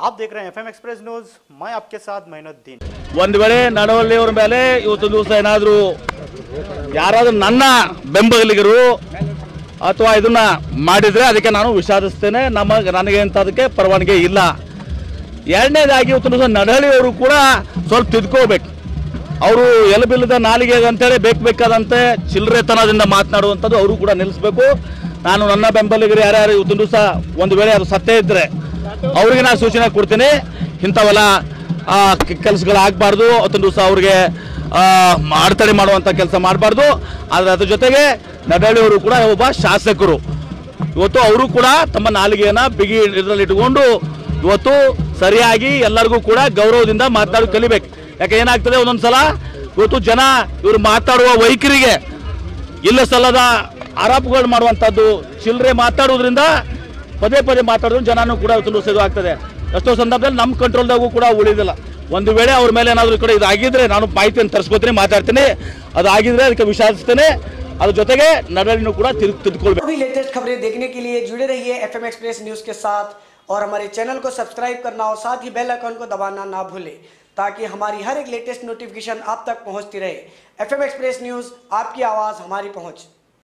आप देख रहे हैं FM एक्सप्रेस न्यूज, मैं आपके साथ मोइनुद्दीन। ಒಂದು ವೇಳೆ ನಡವಳ್ಳಿಯವರ ಮೇಲೆ ಇವತ್ತು ದಿವಸ ಏನಾದರೂ ಯಾರಾದರೂ ನನ್ನ ಬೆಂಬಲಿಗರು ಅಥವಾ ಇದನ್ನ ಮಾಡಿದರೆ ಅದಕ್ಕೆ ನಾನು ವಿಷಾದಿಸ್ತೇನೆ. ನನಗೆ ಅದಕ್ಕೆ ಪರವಾನಗಿ ಇಲ್ಲ. ಎರಡನೇದಾಗಿ ಇವತ್ತು ದಿವಸ ನಡಹಳ್ಳಿಯವರು ಕೂಡ ಸ್ವಲ್ಪ ತಿದ್ಕೋಬೇಕು. ಅವರು ಎಲಬಿಲ್ಲದ ನಾಲಿಗೆ ಅಂತೇಳಿ ಬೇಕಾದಂತೆ ಚಿಲ್ಲರೆತನದಿಂದ ಮಾತನಾಡುವಂಥದ್ದು ಅವರು ಕೂಡ ನಿಲ್ಲಿಸಬೇಕು. ನಾನು ನನ್ನ ಬೆಂಬಲಿಗರು ಯಾರ್ಯಾರು ಇವತ್ತು ದಿವಸ ಒಂದು ವೇಳೆ ಅದು ಸತ್ಯ ಇದ್ದರೆ ಅವ್ರಿಗೆ ನಾನು ಸೂಚನೆ ಕೊಡ್ತೀನಿ, ಇಂಥವೆಲ್ಲ ಕೆಲಸಗಳಾಗಬಾರ್ದು. ಅವತ್ತೊಂದು ದಿವಸ ಅವ್ರಿಗೆ ಅಡೆತಡೆ ಮಾಡುವಂಥ ಕೆಲಸ ಮಾಡಬಾರ್ದು. ಆದರೆ ಅದ್ರ ಜೊತೆಗೆ ನಡಹಳ್ಳಿಯವರು ಕೂಡ ಒಬ್ಬ ಶಾಸಕರು. ಇವತ್ತು ಅವರು ಕೂಡ ತಮ್ಮ ನಾಲಿಗೆಯನ್ನು ಬಿಗಿ ಇದರಲ್ಲಿ ಇಟ್ಕೊಂಡು ಇವತ್ತು ಸರಿಯಾಗಿ ಎಲ್ಲರಿಗೂ ಕೂಡ ಗೌರವದಿಂದ ಮಾತನಾಡಿ ಕಲಿಬೇಕು. ಯಾಕೆ ಏನಾಗ್ತದೆ, ಒಂದೊಂದು ಸಲ ಇವತ್ತು ಜನ ಇವರು ಮಾತಾಡುವ ವೈಖರಿಗೆ ಇಲ್ಲ ಸಲ್ಲದ ಆರೋಪಗಳು ಮಾಡುವಂಥದ್ದು, ಚಿಲ್ಲರೆ ಮಾತಾಡೋದ್ರಿಂದ ಪದೇ ಪದೇ ಮಾತಾಡೋದು ಜನನೂ ಕೂಡ ಇದು ಆಗ್ತದೆ. ಎಷ್ಟೋ ಸಂದರ್ಭದಲ್ಲಿ ನಮ್ಮ ಕಂಟ್ರೋಲ್ದಾಗೂ ಕೂಡ ಉಳಿದಿಲ್ಲ. ಒಂದು ವೇಳೆ ಅವ್ರ ಮೇಲೆ ಏನಾದರೂ ಕೂಡ ಇದಾಗಿದ್ರೆ ನಾನು ಮಾಹಿತಿಯನ್ನು ತರಿಸ್ಕೋತೀನಿ, ಮಾತಾಡ್ತೀನಿ. ಅದಾಗಿದ್ರೆ ಅದಕ್ಕೆ ವಿಷಾದಿಸ್ತೇನೆ. ಅದ್ರ ಜೊತೆಗೆ ನಡವಳಿನೂ ಕೂಡ ತಿದ್ದುಕೊಳ್ಬೇಕು. अभी लेटेस्ट खबरें देखने के लिए जुड़े रहिए FM एक्सप्रेस न्यूज के साथ और हमारे चैनल को सब्सक्राइब करना और साथ ही बेल आइकन को दबाना ना भूलें ताकि हमारी हर एक लेटेस्ट नोटिफिकेशन आप तक पहुंचती रहे। FM एक्सप्रेस न्यूज, आपकी आवाज़ हमारी पहुंच।